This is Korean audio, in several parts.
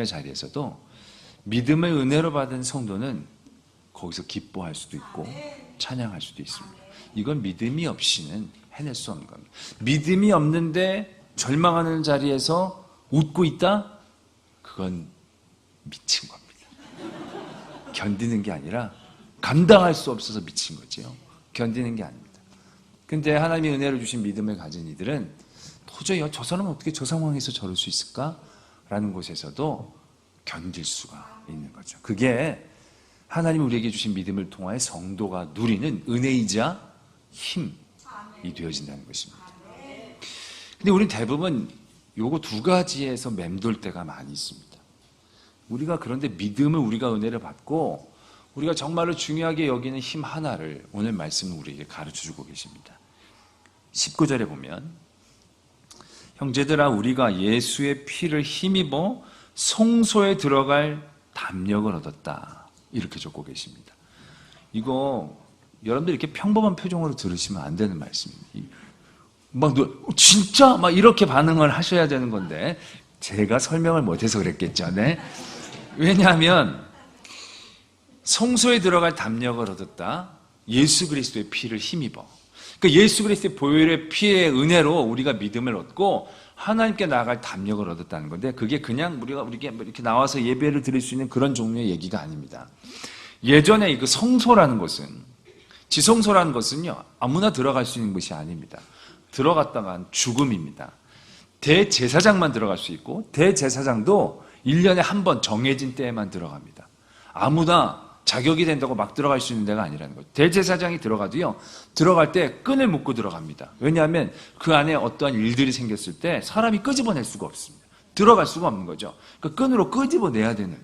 자리에서도 믿음의 은혜로 받은 성도는 거기서 기뻐할 수도 있고 찬양할 수도 있습니다. 이건 믿음이 없이는 해낼 수 없는 겁니다. 믿음이 없는데 절망하는 자리에서 웃고 있다? 그건 미친 겁니다. 견디는 게 아니라 감당할 수 없어서 미친 거지요. 견디는 게 아닙니다. 근데 하나님의 은혜를 주신 믿음을 가진 이들은 도저히 저 사람은 어떻게 저 상황에서 저럴 수 있을까? 라는 곳에서도 견딜 수가 있는 거죠. 그게 하나님이 우리에게 주신 믿음을 통하여 성도가 누리는 은혜이자 힘이 되어진다는 것입니다. 근데 우리는 대부분 요거 두 가지에서 맴돌 때가 많이 있습니다. 우리가 그런데 믿음을 우리가 은혜를 받고 우리가 정말로 중요하게 여기는 힘 하나를 오늘 말씀은 우리에게 가르쳐주고 계십니다. 19절에 보면 형제들아 우리가 예수의 피를 힘입어 성소에 들어갈 담력을 얻었다. 이렇게 적고 계십니다. 이거 여러분들 이렇게 평범한 표정으로 들으시면 안 되는 말씀입니다. 막 진짜 막 이렇게 반응을 하셔야 되는 건데 제가 설명을 못해서 그랬겠죠. 네? 왜냐하면 성소에 들어갈 담력을 얻었다. 예수 그리스도의 피를 힘입어. 그러니까 예수 그리스도의 보혈의 피의 은혜로 우리가 믿음을 얻고 하나님께 나아갈 담력을 얻었다는 건데 그게 그냥 우리가 이렇게 나와서 예배를 드릴 수 있는 그런 종류의 얘기가 아닙니다. 예전에 그 성소라는 것은 지성소라는 것은요 아무나 들어갈 수 있는 것이 아닙니다. 들어갔다간 죽음입니다. 대제사장만 들어갈 수 있고 대제사장도 1년에 한 번 정해진 때에만 들어갑니다. 아무나 자격이 된다고 막 들어갈 수 있는 데가 아니라는 거죠. 대제사장이 들어가도요 들어갈 때 끈을 묶고 들어갑니다. 왜냐하면 그 안에 어떠한 일들이 생겼을 때 사람이 끄집어낼 수가 없습니다. 들어갈 수가 없는 거죠. 그 끈으로 끄집어내야 되는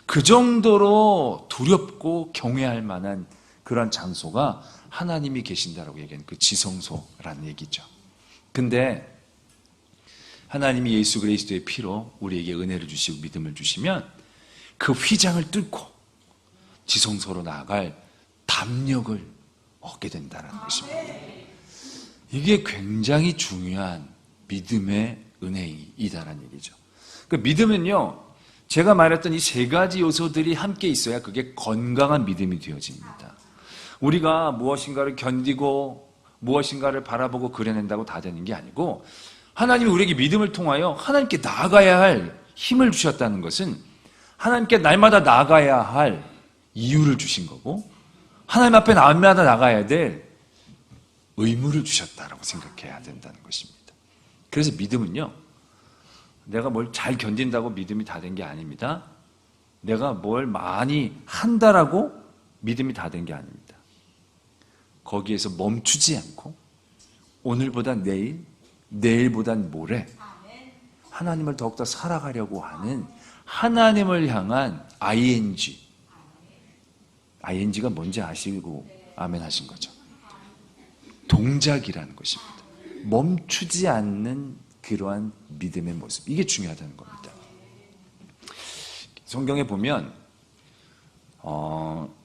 그 정도로 두렵고 경외할 만한 그런 장소가 하나님이 계신다라고 얘기하는 그 지성소라는 얘기죠. 근데 하나님이 예수 그리스도의 피로 우리에게 은혜를 주시고 믿음을 주시면 그 휘장을 뚫고 지성소로 나아갈 담력을 얻게 된다는 것입니다. 이게 굉장히 중요한 믿음의 은혜이다라는 얘기죠. 그 믿음은요, 제가 말했던 이 세 가지 요소들이 함께 있어야 그게 건강한 믿음이 되어집니다. 우리가 무엇인가를 견디고 무엇인가를 바라보고 그려낸다고 다 되는 게 아니고 하나님이 우리에게 믿음을 통하여 하나님께 나아가야 할 힘을 주셨다는 것은 하나님께 날마다 나아가야 할 이유를 주신 거고 하나님 앞에 날마다 나가야 될 의무를 주셨다라고 생각해야 된다는 것입니다. 그래서 믿음은요, 내가 뭘 잘 견딘다고 믿음이 다 된 게 아닙니다. 내가 뭘 많이 한다라고 믿음이 다 된 게 아닙니다. 거기에서 멈추지 않고 오늘보다 내일, 내일보단 모레 하나님을 더욱더 살아가려고 하는 하나님을 향한 ING가 뭔지 아시고 아멘 하신 거죠. 동작이라는 것입니다. 멈추지 않는 그러한 믿음의 모습. 이게 중요하다는 겁니다. 성경에 보면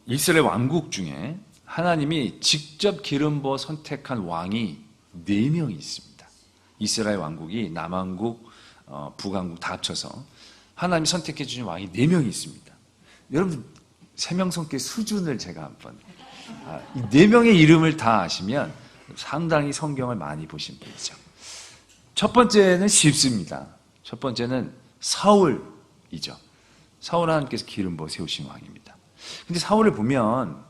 이스라엘 왕국 중에 하나님이 직접 기름 부어 선택한 왕이 4명이 있습니다. 이스라엘 왕국이 남왕국, 북왕국 다 합쳐서 하나님이 선택해 주신 왕이 4명이 있습니다. 여러분 3명 성격의 수준을 제가 한번 이 4명의 이름을 다 아시면 상당히 성경을 많이 보신 분이죠. 첫 번째는 쉽습니다. 첫 번째는 사울이죠. 사울 하나님께서 기름 부어 세우신 왕입니다. 근데 사울을 보면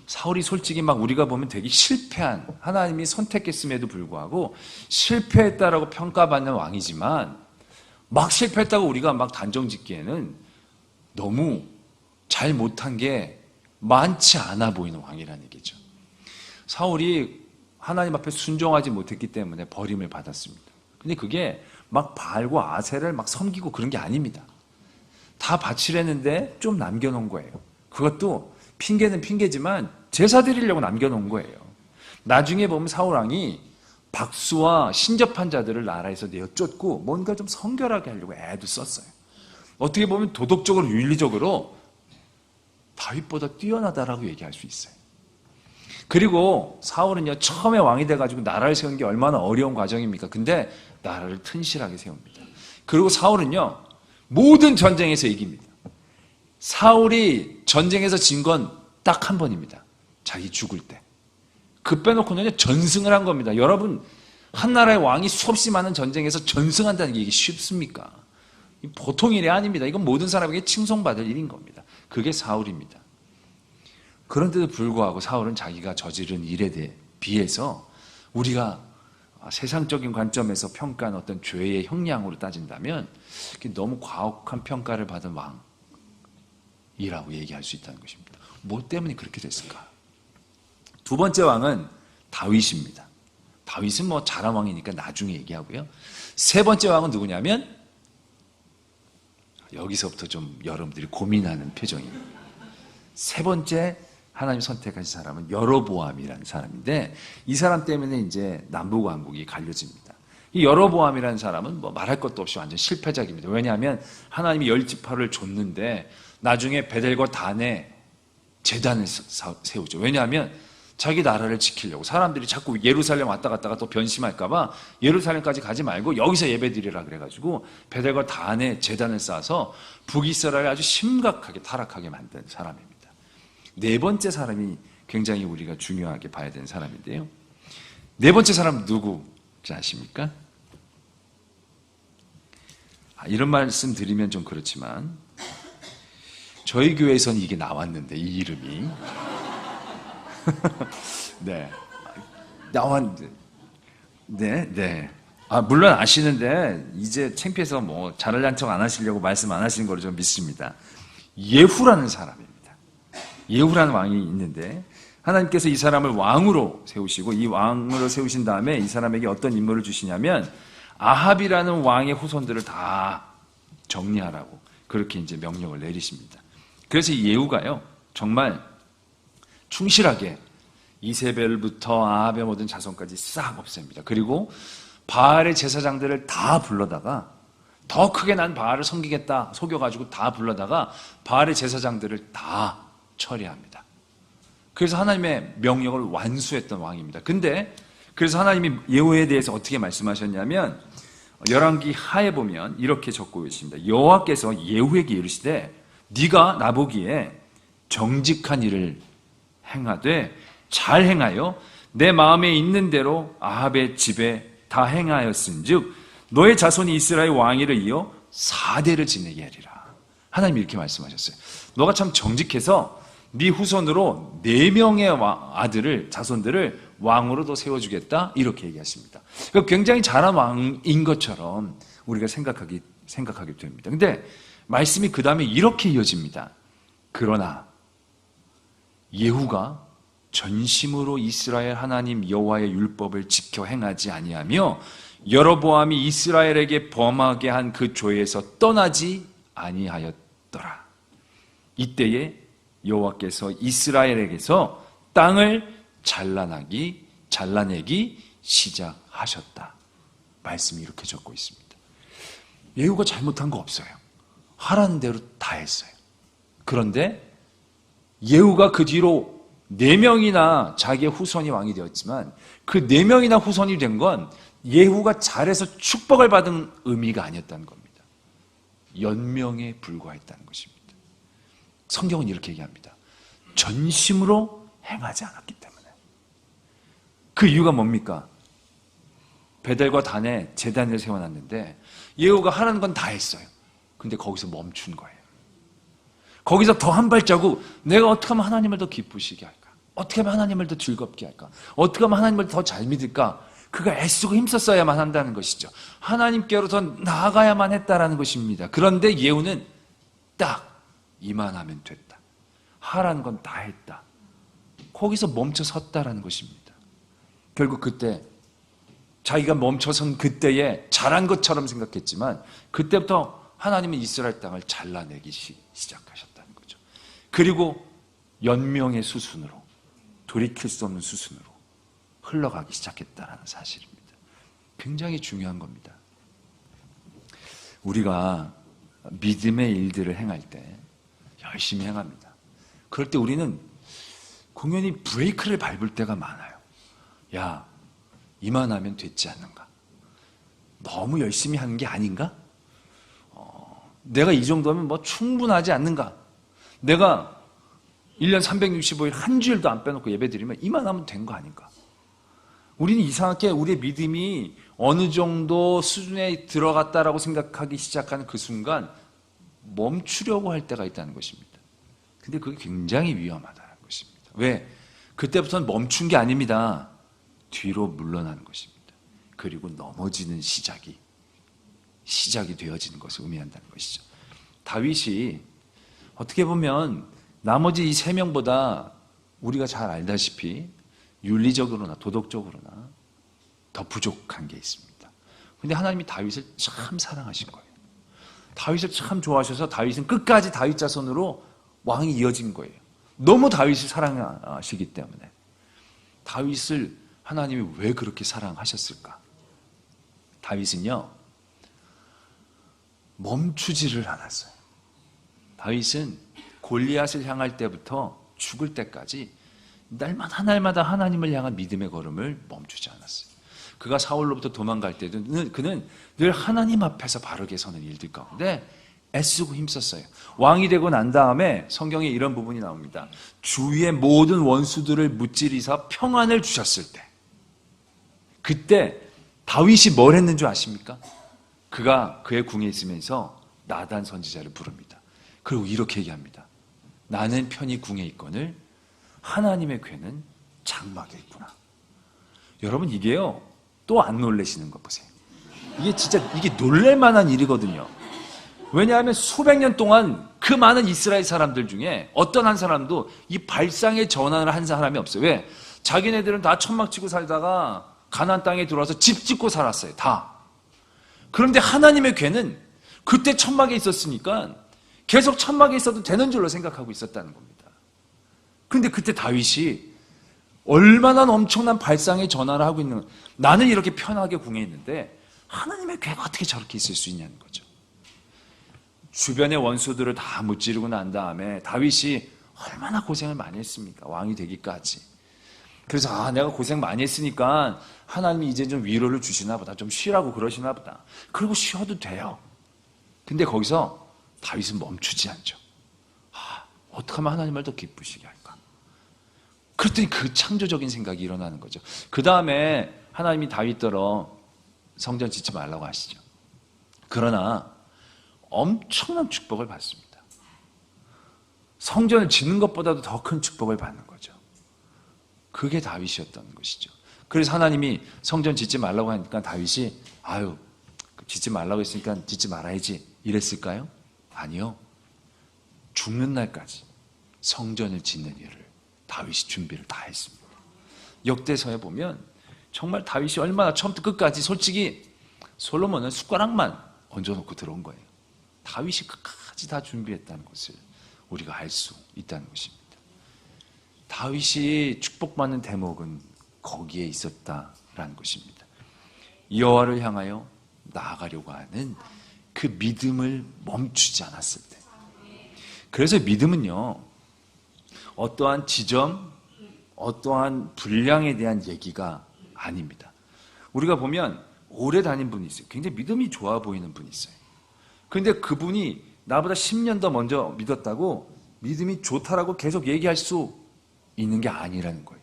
사울이 솔직히 막 우리가 보면 되게 실패한 하나님이 선택했음에도 불구하고 실패했다라고 평가받는 왕이지만 막 실패했다고 우리가 막 단정 짓기에는 너무 잘 못한 게 많지 않아 보이는 왕이라는 얘기죠. 사울이 하나님 앞에 순종하지 못했기 때문에 버림을 받았습니다. 근데 그게 막 바알과 아세를 막 섬기고 그런 게 아닙니다. 다 바치려는데 좀 남겨놓은 거예요. 그것도 핑계는 핑계지만 제사 드리려고 남겨놓은 거예요. 나중에 보면 사울왕이 박수와 신접한 자들을 나라에서 내어쫓고 뭔가 좀 성결하게 하려고 애도 썼어요. 어떻게 보면 도덕적으로 윤리적으로 다윗보다 뛰어나다라고 얘기할 수 있어요. 그리고 사울은요, 처음에 왕이 돼가지고 나라를 세우는 게 얼마나 어려운 과정입니까? 근데 나라를 튼실하게 세웁니다. 그리고 사울은요, 모든 전쟁에서 이깁니다. 사울이 전쟁에서 진 건 딱 한 번입니다. 자기 죽을 때. 그 빼놓고는 전승을 한 겁니다. 여러분, 한 나라의 왕이 수없이 많은 전쟁에서 전승한다는 게 이게 쉽습니까? 보통 일이 아닙니다. 이건 모든 사람에게 칭송받을 일인 겁니다. 그게 사울입니다. 그런데도 불구하고 사울은 자기가 저지른 일에 대해 비해서 우리가 세상적인 관점에서 평가한 어떤 죄의 형량으로 따진다면 너무 과혹한 평가를 받은 왕이라고 얘기할 수 있다는 것입니다. 뭐 때문에 그렇게 됐을까? 두 번째 왕은 다윗입니다. 다윗은 뭐 잘한 왕이니까 나중에 얘기하고요. 세 번째 왕은 누구냐면 여기서부터 좀 여러분들이 고민하는 표정입니다. 세 번째 하나님 선택하신 사람은 여로보암이라는 사람인데 이 사람 때문에 이제 남북 왕국이 갈려집니다. 이 여로보암이라는 사람은 뭐 말할 것도 없이 완전 실패작입니다. 왜냐하면 하나님이 10지파를 줬는데 나중에 베델과 단에 제단을 세우죠. 왜냐하면 자기 나라를 지키려고 사람들이 자꾸 예루살렘 왔다 갔다가 또 변심할까봐 예루살렘까지 가지 말고 여기서 예배드리라 그래가지고 베델과 단에 제단을 쌓아서 북이스라엘을 아주 심각하게 타락하게 만든 사람입니다. 네 번째 사람이 굉장히 우리가 중요하게 봐야 되는 사람인데요. 네 번째 사람 누구지 아십니까? 이런 말씀 드리면 좀 그렇지만 저희 교회에서는 이게 나왔는데 이 이름이 네 나왔는데 네. 물론 아시는데 이제 창피해서 뭐 잘난 척 안 하시려고 말씀 안 하시는 걸로 좀 믿습니다. 예후라는 사람입니다. 예후라는 왕이 있는데 하나님께서 이 사람을 왕으로 세우시고 이 왕으로 세우신 다음에 이 사람에게 어떤 임무를 주시냐면 아합이라는 왕의 후손들을 다 정리하라고 그렇게 이제 명령을 내리십니다. 그래서 이 예후가요 정말 충실하게 이세벨부터 아합의 모든 자손까지 싹 없앱니다. 그리고 바알의 제사장들을 다 불러다가 더 크게 난 바알을 섬기겠다 속여가지고 다 불러다가 바알의 제사장들을 다 처리합니다. 그래서 하나님의 명령을 완수했던 왕입니다. 근데 그래서 하나님이 예후에 대해서 어떻게 말씀하셨냐면 열왕기 하에 보면 이렇게 적고 있습니다. 여호와께서 예후에게 이르시되 네가 나보기에 정직한 일을 행하되 잘 행하여 내 마음에 있는 대로 아합의 집에 다 행하였은즉 너의 자손이 이스라엘 왕위를 이어 4대를 지내게 하리라. 하나님이 이렇게 말씀하셨어요. 너가 참 정직해서 네 후손으로 4명의 아들을 자손들을 왕으로도 세워주겠다 이렇게 얘기하십니다. 그러니까 굉장히 잘한 왕인 것처럼 우리가 생각하게 됩니다. 근데 말씀이 그 다음에 이렇게 이어집니다. 그러나 예후가 전심으로 이스라엘 하나님 여호와의 율법을 지켜 행하지 아니하며 여로보암이 이스라엘에게 범하게 한 그 죄에서 떠나지 아니하였더라. 이때에 여호와께서 이스라엘에게서 땅을 잘라내기 시작하셨다. 말씀이 이렇게 적고 있습니다. 예후가 잘못한 거 없어요. 하라는 대로 다 했어요. 그런데 예후가 그 뒤로 4명이나 자기의 후손이 왕이 되었지만 그 4명이나 후손이 된 건 예후가 잘해서 축복을 받은 의미가 아니었다는 겁니다. 연명에 불과했다는 것입니다. 성경은 이렇게 얘기합니다. 전심으로 행하지 않았기 때문에. 그 이유가 뭡니까? 베델과 단에 제단을 세워놨는데 예후가 하라는 건 다 했어요. 근데 거기서 멈춘 거예요. 거기서 더 한 발자국 내가 어떻게 하면 하나님을 더 기쁘시게 할까? 어떻게 하면 하나님을 더 즐겁게 할까? 어떻게 하면 하나님을 더 잘 믿을까? 그가 애쓰고 힘썼어야만 한다는 것이죠. 하나님께로 더 나아가야만 했다라는 것입니다. 그런데 예후는 딱 이만하면 됐다. 하라는 건 다 했다. 거기서 멈춰 섰다라는 것입니다. 결국 그때 자기가 멈춰선 그때에 잘한 것처럼 생각했지만 그때부터 하나님은 이스라엘 땅을 잘라내기 시작하셨다는 거죠. 그리고 연명의 수순으로 돌이킬 수 없는 수순으로 흘러가기 시작했다는 사실입니다. 굉장히 중요한 겁니다. 우리가 믿음의 일들을 행할 때 열심히 행합니다. 그럴 때 우리는 공연히 브레이크를 밟을 때가 많아요. 야, 이만하면 됐지 않는가? 너무 열심히 하는 게 아닌가? 내가 이 정도면 뭐 충분하지 않는가? 내가 1년 365일 한 주일도 안 빼놓고 예배드리면 이만하면 된 거 아닌가? 우리는 이상하게 우리의 믿음이 어느 정도 수준에 들어갔다라고 생각하기 시작하는 그 순간 멈추려고 할 때가 있다는 것입니다. 근데 그게 굉장히 위험하다는 것입니다. 왜? 그때부터는 멈춘 게 아닙니다. 뒤로 물러나는 것입니다. 그리고 넘어지는 시작이 되어지는 것을 의미한다는 것이죠. 다윗이 어떻게 보면 나머지 이 세 명보다 우리가 잘 알다시피 윤리적으로나 도덕적으로나 더 부족한 게 있습니다. 근데 하나님이 다윗을 참 사랑하신 거예요. 다윗을 참 좋아하셔서 다윗은 끝까지 다윗 자손으로 왕이 이어진 거예요. 너무 다윗을 사랑하시기 때문에. 다윗을 하나님이 왜 그렇게 사랑하셨을까? 다윗은요, 멈추지를 않았어요. 다윗은 골리앗을 향할 때부터 죽을 때까지 날마다 하나님을 향한 믿음의 걸음을 멈추지 않았어요. 그가 사울로부터 도망갈 때도 그는 늘 하나님 앞에서 바르게 서는 일들 가운데 애쓰고 힘썼어요. 왕이 되고 난 다음에 성경에 이런 부분이 나옵니다. 주위의 모든 원수들을 무찌르사 평안을 주셨을 때, 그때 다윗이 뭘 했는 줄 아십니까? 그가 그의 궁에 있으면서 나단 선지자를 부릅니다. 그리고 이렇게 얘기합니다. 나는 편히 궁에 있거늘 하나님의 궤는 장막에 있구나. 여러분, 이게요, 또 안 놀라시는 거 보세요. 이게 진짜 이게 놀랄만한 일이거든요. 왜냐하면 수백 년 동안 그 많은 이스라엘 사람들 중에 어떤 한 사람도 이 발상의 전환을 한 사람이 없어요. 왜? 자기네들은 다 천막 치고 살다가 가나안 땅에 들어와서 집 짓고 살았어요. 다. 그런데 하나님의 궤는 그때 천막에 있었으니까 계속 천막에 있어도 되는 줄로 생각하고 있었다는 겁니다. 그런데 그때 다윗이 얼마나 엄청난 발상의 전환을 하고 있는, 나는 이렇게 편하게 궁에 있는데 하나님의 궤가 어떻게 저렇게 있을 수 있냐는 거죠. 주변의 원수들을 다 무찌르고 난 다음에 다윗이 얼마나 고생을 많이 했습니까? 왕이 되기까지. 그래서 내가 고생 많이 했으니까 하나님이 이제 좀 위로를 주시나 보다, 좀 쉬라고 그러시나 보다. 그리고 쉬어도 돼요. 근데 거기서 다윗은 멈추지 않죠. 어떻게 하면 하나님을 더 기쁘시게 할까? 그랬더니 그 창조적인 생각이 일어나는 거죠. 그 다음에 하나님이 다윗더러 성전 짓지 말라고 하시죠. 그러나 엄청난 축복을 받습니다. 성전을 짓는 것보다도 더 큰 축복을 받는 거죠. 그게 다윗이었던 것이죠. 그래서 하나님이 성전 짓지 말라고 하니까 다윗이 짓지 말라고 했으니까 짓지 말아야지 이랬을까요? 아니요. 죽는 날까지 성전을 짓는 일을 다윗이 준비를 다 했습니다. 역대서에 보면 정말 다윗이 얼마나 처음부터 끝까지, 솔직히 솔로몬은 숟가락만 얹어놓고 들어온 거예요. 다윗이 끝까지 다 준비했다는 것을 우리가 알 수 있다는 것입니다. 다윗이 축복받는 대목은 거기에 있었다라는 것입니다. 여호와를 향하여 나아가려고 하는 그 믿음을 멈추지 않았을 때. 그래서 믿음은요, 어떠한 지점, 어떠한 분량에 대한 얘기가 아닙니다. 우리가 보면 오래 다닌 분이 있어요. 굉장히 믿음이 좋아 보이는 분이 있어요. 그런데 그분이 나보다 10년 더 먼저 믿었다고 믿음이 좋다라고 계속 얘기할 수 있는 게 아니라는 거예요.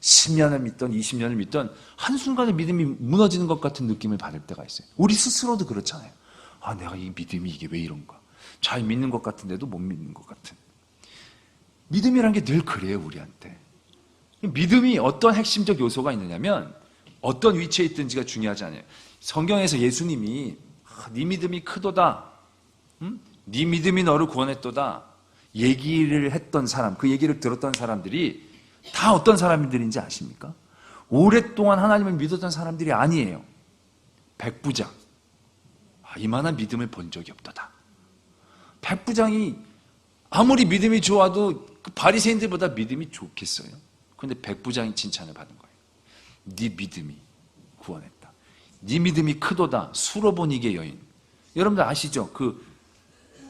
10년을 믿던 20년을 믿던 한순간에 믿음이 무너지는 것 같은 느낌을 받을 때가 있어요. 우리 스스로도 그렇잖아요. 내가 이 믿음이 이게 왜 이런가? 잘 믿는 것 같은데도 못 믿는 것 같은. 믿음이란 게 늘 그래요, 우리한테. 믿음이 어떤 핵심적 요소가 있느냐면 어떤 위치에 있든지가 중요하지 않아요. 성경에서 예수님이 네 믿음이 크도다, 네 믿음이 너를 구원했도다 얘기를 했던 사람, 그 얘기를 들었던 사람들이 다 어떤 사람들인지 아십니까? 오랫동안 하나님을 믿었던 사람들이 아니에요. 백부장. 이만한 믿음을 본 적이 없도다. 백부장이 아무리 믿음이 좋아도 그 바리새인들보다 믿음이 좋겠어요. 그런데 백부장이 칭찬을 받은 거예요. 네 믿음이 구원했다. 네 믿음이 크도다. 수로보니게 여인. 여러분들 아시죠? 그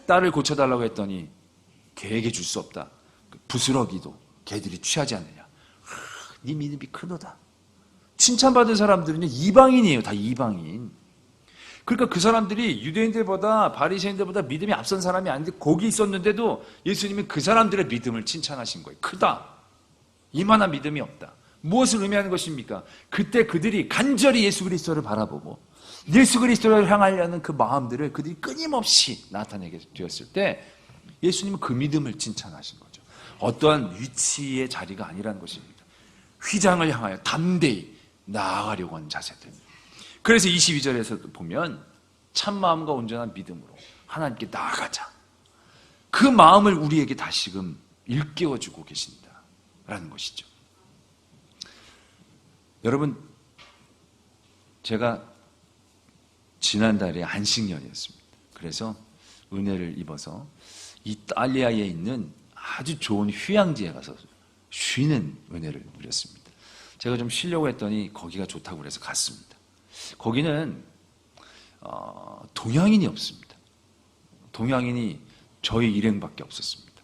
딸을 고쳐달라고 했더니 개에게 줄 수 없다. 그 부스러기도 개들이 취하지 않느냐. 네 믿음이 크도다. 칭찬받은 사람들은 이방인이에요. 다 이방인. 그러니까 그 사람들이 유대인들보다 바리새인들보다 믿음이 앞선 사람이 아닌데 거기 있었는데도 예수님이 그 사람들의 믿음을 칭찬하신 거예요. 크다. 이만한 믿음이 없다. 무엇을 의미하는 것입니까? 그때 그들이 간절히 예수 그리스도를 바라보고 예수 그리스도를 향하려는 그 마음들을 그들이 끊임없이 나타내게 되었을 때 예수님은 그 믿음을 칭찬하신 거죠. 어떠한 위치의 자리가 아니라는 것입니다. 휘장을 향하여 담대히 나아가려고 하는 자세들. 그래서 22절에서 보면 참마음과 온전한 믿음으로 하나님께 나아가자. 그 마음을 우리에게 다시금 일깨워주고 계신다라는 것이죠. 여러분, 제가 지난달에 안식년이었습니다. 그래서 은혜를 입어서 이탈리아에 있는 아주 좋은 휴양지에 가서 쉬는 은혜를 누렸습니다. 제가 좀 쉬려고 했더니 거기가 좋다고 그래서 갔습니다. 거기는 동양인이 없습니다. 동양인이 저희 일행밖에 없었습니다.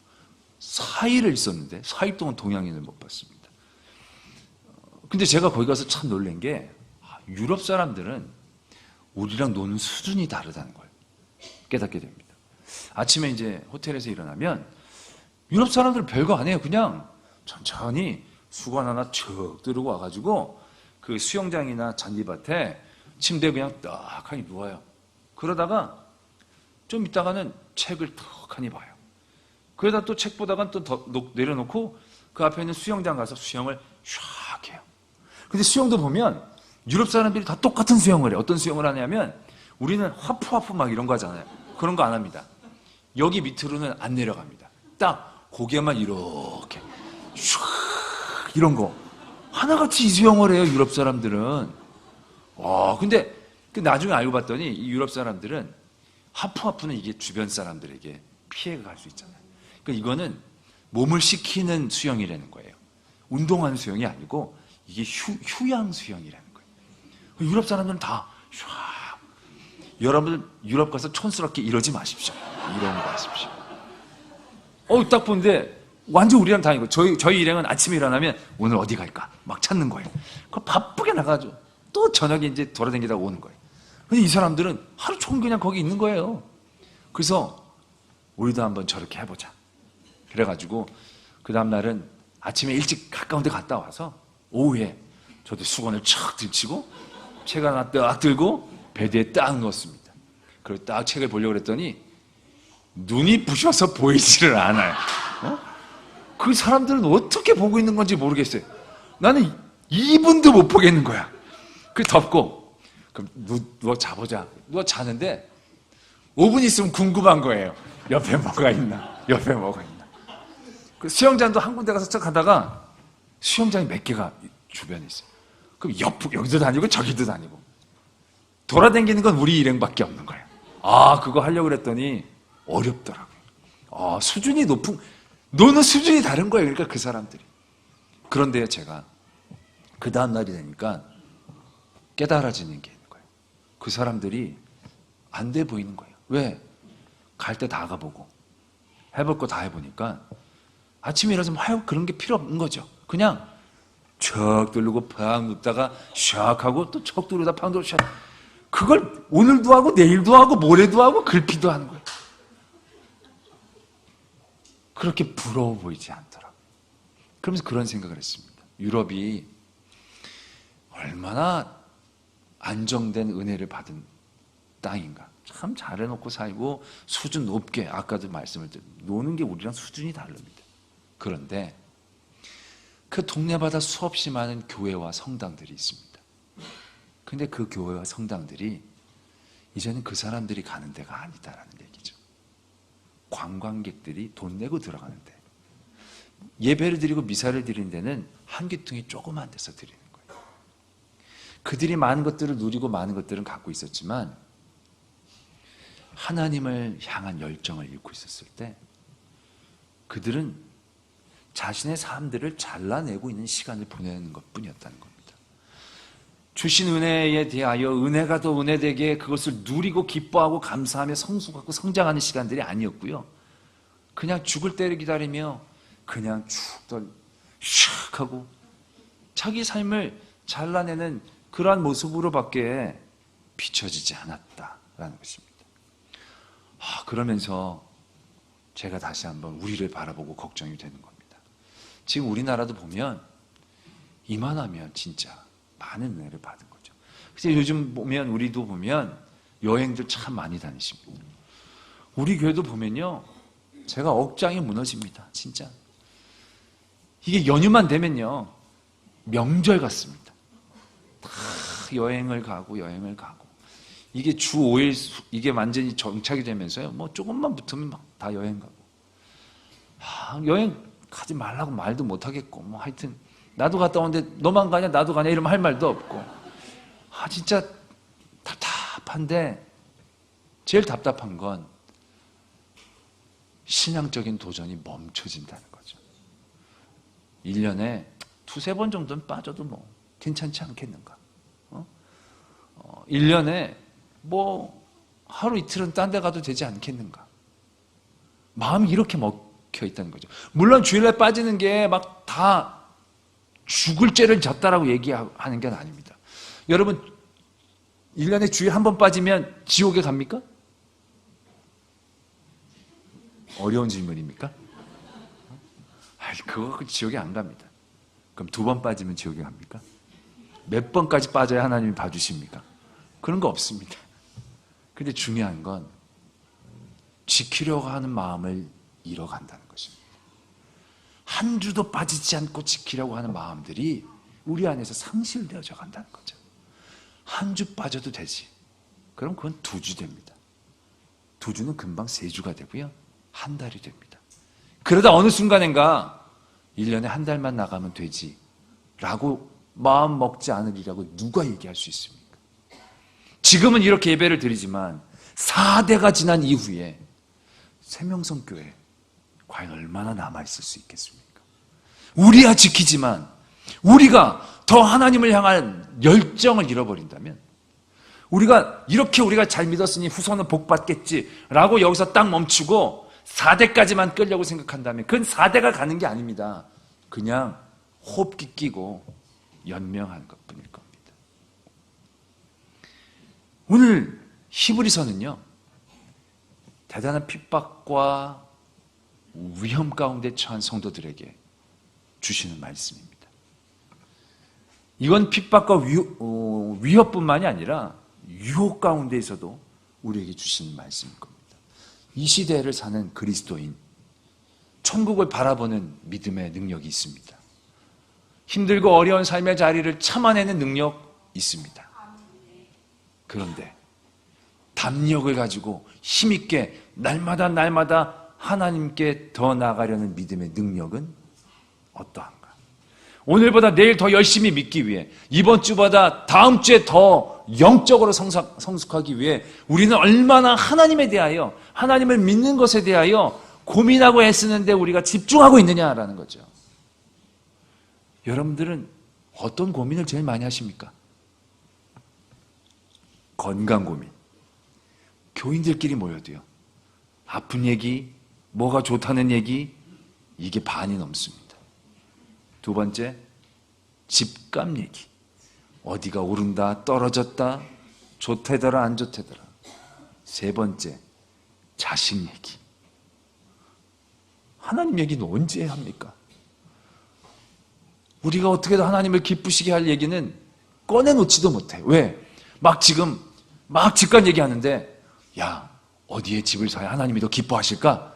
4일을 있었는데 4일 동안 동양인을 못 봤습니다. 근데 제가 거기 가서 참 놀란 게 유럽 사람들은 우리랑 노는 수준이 다르다는 걸 깨닫게 됩니다. 아침에 이제 호텔에서 일어나면 유럽 사람들은 별거 안 해요. 그냥 천천히 수건 하나 쭉 들고 와가지고 그 수영장이나 잔디밭에 침대에 그냥 딱하니 누워요. 그러다가 좀 있다가는 책을 턱하니 봐요. 그러다 또 책 보다가 또 내려놓고 그 앞에 있는 수영장 가서 수영을 샥 해요. 근데 수영도 보면 유럽 사람들이 다 똑같은 수영을 해요. 어떤 수영을 하냐면 우리는 하프 막 이런 거 하잖아요. 그런 거 안 합니다. 여기 밑으로는 안 내려갑니다. 딱 고개만 이렇게 슉 이런 거 하나같이 이 수영을 해요. 유럽 사람들은. 근데 나중에 알고 봤더니 이 유럽 사람들은 하프는 이게 주변 사람들에게 피해가 갈 수 있잖아요. 그러니까 이거는 몸을 식히는 수영이라는 거예요. 운동하는 수영이 아니고 이게 휴양 수영이라는 거예요. 유럽 사람들은 다 슉. 여러분 유럽 가서 촌스럽게 이러지 마십시오. 이러는 거 하십시오. 딱 보는데 완전 우리랑 다르고 저희 일행은 아침에 일어나면 오늘 어디 갈까 막 찾는 거예요. 그 바쁘게 나가죠. 또 저녁에 이제 돌아다니다가 오는 거예요. 근데 이 사람들은 하루 종일 그냥 거기 있는 거예요. 그래서 우리도 한번 저렇게 해보자. 그래가지고 그 다음날은 아침에 일찍 가까운 데 갔다 와서 오후에 저도 수건을 촥 들치고 책 하나 딱 들고 베드에 딱 넣었습니다. 그리고 딱 책을 보려고 그랬더니 눈이 부셔서 보이지를 않아요. 그 사람들은 어떻게 보고 있는 건지 모르겠어요. 나는 2분도 못 보겠는 거야. 그래서 덮고 그럼 누워 자보자. 누워 자는데 5분 있으면 궁금한 거예요. 옆에 뭐가 있나? 옆에 뭐가 있나? 그 수영장도 한 군데 가서 쭉 가다가 수영장이 몇 개가 주변에 있어요. 그럼 여기도 다니고 저기도 다니고 돌아다니는 건 우리 일행밖에 없는 거예요. 그거 하려고 그랬더니 어렵더라고요. 수준이 노는 수준이 다른 거예요. 그러니까 그 사람들이. 그런데요, 제가 그 다음날이 되니까 깨달아지는 게 있는 거예요. 그 사람들이 안 돼 보이는 거예요. 왜? 갈 때 다 가보고 해볼 거 다 해보니까 아침에 일어나서 그런 게 필요 없는 거죠. 그냥 척 들르고 팍 눕다가 샥 하고 또 척 들르다 팍 누르고 샥. 그걸 오늘도 하고 내일도 하고 모레도 하고 글피도 하는 거예요. 그렇게 부러워 보이지 않더라고요. 그러면서 그런 생각을 했습니다. 유럽이 얼마나 안정된 은혜를 받은 땅인가. 참 잘해놓고 살고 수준 높게 아까도 말씀을 드린 노는 게 우리랑 수준이 다릅니다. 그런데 그 동네마다 수없이 많은 교회와 성당들이 있습니다. 근데 그 교회와 성당들이 이제는 그 사람들이 가는 데가 아니다라는 얘기죠. 관광객들이 돈 내고 들어가는데 예배를 드리고 미사를 드리는 데는 한 귀퉁이 조그만 데서 드리는 거예요. 그들이 많은 것들을 누리고 많은 것들은 갖고 있었지만 하나님을 향한 열정을 잃고 있었을 때 그들은 자신의 삶들을 잘라내고 있는 시간을 보내는 것뿐이었다는 겁니다. 주신 은혜에 대하여 은혜가 더 은혜되게 그것을 누리고 기뻐하고 감사하며 성숙하고 성장하는 시간들이 아니었고요. 그냥 죽을 때를 기다리며 그냥 슉 하고 자기 삶을 잘라내는 그러한 모습으로밖에 비춰지지 않았다. 것입니다. 그러면서 제가 다시 한번 우리를 바라보고 걱정이 되는 겁니다. 지금 우리나라도 보면 이만하면 진짜 많은 은혜를 받은 거죠. 그래서 요즘 보면 우리도 보면 여행들 참 많이 다니십니다. 우리 교회도 보면요, 제가 억장이 무너집니다. 진짜 이게 연휴만 되면요 명절 같습니다. 다 여행을 가고 이게 주 5일 이게 완전히 정착이 되면서요, 뭐 조금만 붙으면 막 다 여행 가고, 여행 가지 말라고 말도 못 하겠고, 뭐 하여튼 나도 갔다 오는데 너만 가냐 나도 가냐 이러면 할 말도 없고, 진짜 답답한데 제일 답답한 건 신앙적인 도전이 멈춰진다는 거죠. 1년에 두세 번 정도는 빠져도 뭐 괜찮지 않겠는가? 1년에 뭐 하루 이틀은 딴 데 가도 되지 않겠는가? 마음이 이렇게 먹혀 있다는 거죠. 물론 주일날 빠지는 게 막 다 죽을 죄를 졌다라고 얘기하는 게 아닙니다. 여러분 1년에 주일 한 번 빠지면 지옥에 갑니까? 어려운 질문입니까? 그거 지옥에 안 갑니다. 그럼 2번 빠지면 지옥에 갑니까? 몇 번까지 빠져야 하나님이 봐주십니까? 그런 거 없습니다. 근데 중요한 건 지키려고 하는 마음을 잃어간다는 것입니다. 한 주도 빠지지 않고 지키려고 하는 마음들이 우리 안에서 상실되어져 간다는 거죠. 한 주 빠져도 되지. 그럼 그건 2주 됩니다. 2주는 금방 3주가 되고요. 한 달이 됩니다. 그러다 어느 순간인가 1년에 한 달만 나가면 되지 라고 마음 먹지 않으리라고 누가 얘기할 수 있습니까? 지금은 이렇게 예배를 드리지만 4대가 지난 이후에 세명성교회 과연 얼마나 남아있을 수 있겠습니까? 우리야 지키지만 우리가 더 하나님을 향한 열정을 잃어버린다면, 우리가 잘 믿었으니 후손은 복 받겠지라고 여기서 딱 멈추고 4대까지만 끌려고 생각한다면 그건 4대가 가는 게 아닙니다. 그냥 호흡기 끼고 연명하는 것뿐일 겁니다. 오늘 히브리서는요, 대단한 핍박과 위험 가운데 처한 성도들에게 주시는 말씀입니다. 이건 핍박과 위협뿐만이 아니라 유혹 가운데에서도 우리에게 주시는 말씀일 겁니다. 이 시대를 사는 그리스도인, 천국을 바라보는 믿음의 능력이 있습니다. 힘들고 어려운 삶의 자리를 참아내는 능력 있습니다. 그런데 담력을 가지고 힘있게 날마다 하나님께 더 나아가려는 믿음의 능력은 어떠한가? 오늘보다 내일 더 열심히 믿기 위해, 이번 주보다 다음 주에 더 영적으로 성숙하기 위해 우리는 얼마나 하나님에 대하여, 하나님을 믿는 것에 대하여 고민하고 애쓰는데 우리가 집중하고 있느냐라는 거죠. 여러분들은 어떤 고민을 제일 많이 하십니까? 건강 고민. 교인들끼리 모여도요, 아픈 얘기, 뭐가 좋다는 얘기, 이게 반이 넘습니다. 2번째, 집값 얘기. 어디가 오른다, 떨어졌다, 좋대더라, 안 좋대더라. 3번째, 자식 얘기. 하나님 얘기는 언제 합니까? 우리가 어떻게든 하나님을 기쁘시게 할 얘기는 꺼내놓지도 못해. 왜? 막 집값 얘기하는데, 야, 어디에 집을 사야 하나님이 더 기뻐하실까?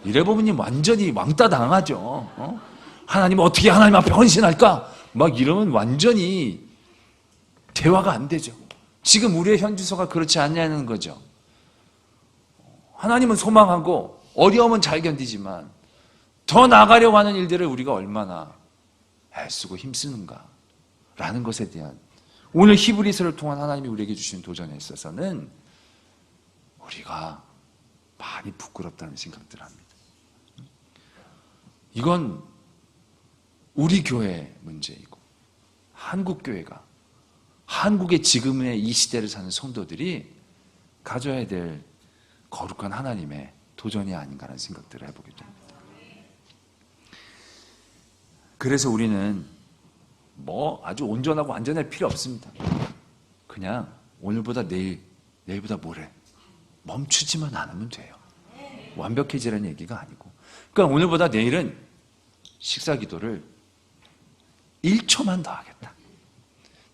이래보면 완전히 왕따 당하죠. 하나님 어떻게 하나님 앞에 헌신할까? 막 이러면 완전히 대화가 안 되죠. 지금 우리의 현주소가 그렇지 않냐는 거죠. 하나님은 소망하고 어려움은 잘 견디지만 더 나아가려고 하는 일들을 우리가 얼마나 애쓰고 힘쓰는가 라는 것에 대한, 오늘 히브리서를 통한 하나님이 우리에게 주신 도전에 있어서는 우리가 많이 부끄럽다는 생각들을 합니다. 이건 우리 교회의 문제이고, 한국교회가, 한국의 지금의 이 시대를 사는 성도들이 가져야 될 거룩한 하나님의 도전이 아닌가라는 생각들을 해보게 됩니다. 그래서 우리는 뭐 아주 온전하고 완전할 필요 없습니다. 그냥 오늘보다 내일 내일보다 모레 멈추지만 않으면 돼요. 완벽해지라는 얘기가 아니고. 그러니까 오늘보다 내일은 식사 기도를 1초만 더 하겠다.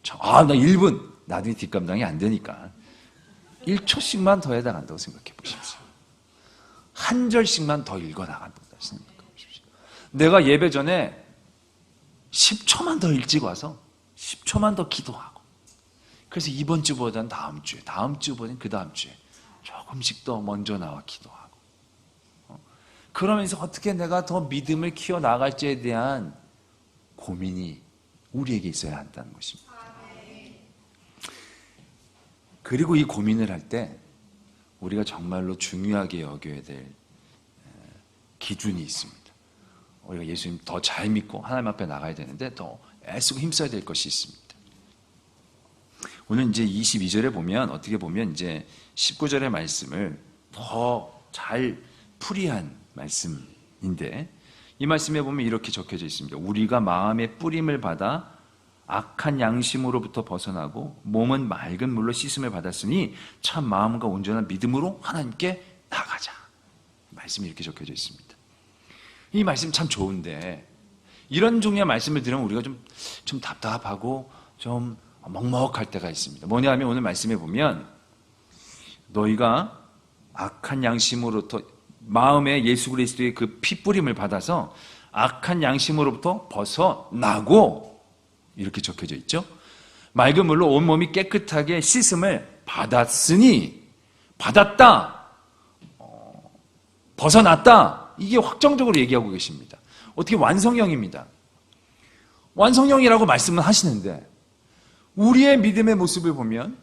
나 1분. 나중에 뒷감당이 안 되니까 1초씩만 더 해당한다고 생각해 보십시오. 한 절씩만 더 읽어나간다고 생각해 보십시오. 내가 예배 전에 10초만 더 일찍 와서 10초만 더 기도하고, 그래서 이번 주보다는 다음 주에, 다음 주보다는 그 다음 주에 조금씩 더 먼저 나와 기도하고, 그러면서 어떻게 내가 더 믿음을 키워나갈지에 대한 고민이 우리에게 있어야 한다는 것입니다. 그리고 이 고민을 할 때 우리가 정말로 중요하게 여겨야 될 기준이 있습니다. 우리가 예수님 더 잘 믿고 하나님 앞에 나가야 되는데 더 애쓰고 힘써야 될 것이 있습니다. 오늘 이제 22절에 보면, 어떻게 보면 이제 19절의 말씀을 더 잘 풀이한 말씀인데, 이 말씀에 보면 이렇게 적혀져 있습니다. 우리가 마음의 뿌림을 받아 악한 양심으로부터 벗어나고 몸은 맑은 물로 씻음을 받았으니 참 마음과 온전한 믿음으로 하나님께 나가자. 말씀이 이렇게 적혀져 있습니다. 이 말씀 참 좋은데, 이런 종류의 말씀을 들으면 우리가 좀 답답하고 좀 먹먹할 때가 있습니다. 뭐냐 하면 오늘 말씀에 보면, 너희가 악한 양심으로부터, 마음에 예수 그리스도의 그 피뿌림을 받아서 악한 양심으로부터 벗어나고, 이렇게 적혀져 있죠. 맑은 물로 온몸이 깨끗하게 씻음을 받았으니, 받았다, 벗어났다, 이게 확정적으로 얘기하고 계십니다. 어떻게 완성형입니다. 완성형이라고 말씀을 하시는데 우리의 믿음의 모습을 보면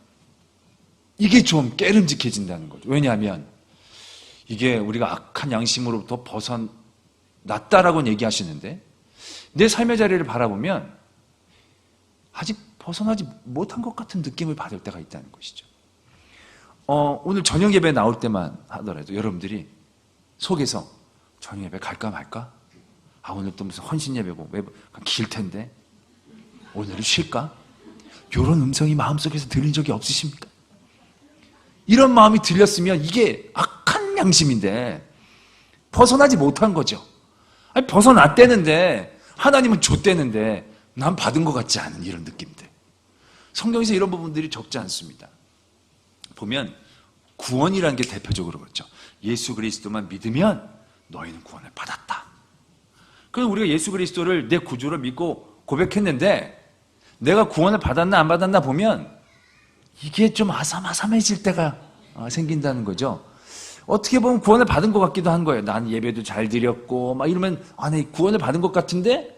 이게 좀 깨름직해진다는 거죠. 왜냐하면 이게 우리가 악한 양심으로부터 벗어났다라고 얘기하시는데 내 삶의 자리를 바라보면 아직 벗어나지 못한 것 같은 느낌을 받을 때가 있다는 것이죠. 오늘 저녁 예배 나올 때만 하더라도 여러분들이 속에서 저녁 예배 갈까 말까? 오늘 또 무슨 헌신 예배고 길 텐데 오늘은 쉴까? 이런 음성이 마음속에서 들린 적이 없으십니까? 이런 마음이 들렸으면 이게 악한 양심인데 벗어나지 못한 거죠. 아니, 벗어났대는데 하나님은 줬대는데 난 받은 것 같지 않은 이런 느낌들. 성경에서 이런 부분들이 적지 않습니다. 보면 구원이라는 게 대표적으로 그렇죠. 예수 그리스도만 믿으면 너희는 구원을 받았다. 그래서 우리가 예수 그리스도를 내 구주로 믿고 고백했는데 내가 구원을 받았나 안 받았나 보면 이게 좀 아삼아삼해질 때가 생긴다는 거죠. 어떻게 보면 구원을 받은 것 같기도 한 거예요. 난 예배도 잘 드렸고 막 이러면 내 구원을 받은 것 같은데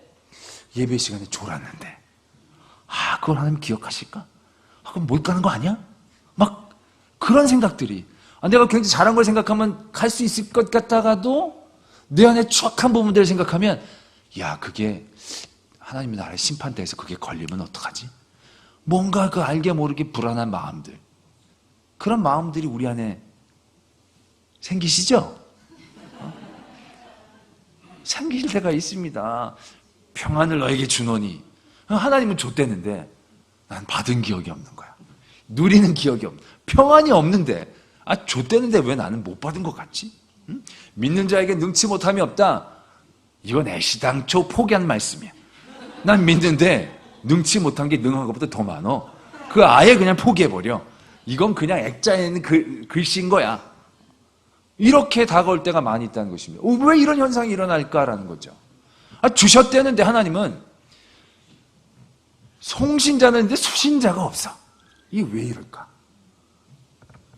예배 시간에 졸았는데 그걸 하나님 기억하실까? 그럼 몰카는 거 아니야? 막 그런 생각들이 내가 굉장히 잘한 걸 생각하면 갈 수 있을 것 같다가도 내 안에 추악한 부분들을 생각하면 그게 하나님의 나라의 심판대에서 그게 걸리면 어떡하지? 뭔가 그 알게 모르게 불안한 마음들, 그런 마음들이 우리 안에 생기시죠? 생길 때가 있습니다. 평안을 너에게 주노니 하나님은 줬대는데 난 받은 기억이 없는 거야. 누리는 기억이 없는, 평안이 없는데 줬대는데 왜 나는 못 받은 것 같지? 응? 믿는 자에게 능치 못함이 없다. 이건 애시당초 포기한 말씀이야. 난 믿는데 능치 못한 게 능한 것보다 더 많어. 아예 그냥 포기해버려. 이건 그냥 액자에 있는 글씨인 거야. 이렇게 다가올 때가 많이 있다는 것입니다. 왜 이런 현상이 일어날까라는 거죠. 주셨대는데 하나님은 송신자는데 수신자가 없어. 이게 왜 이럴까?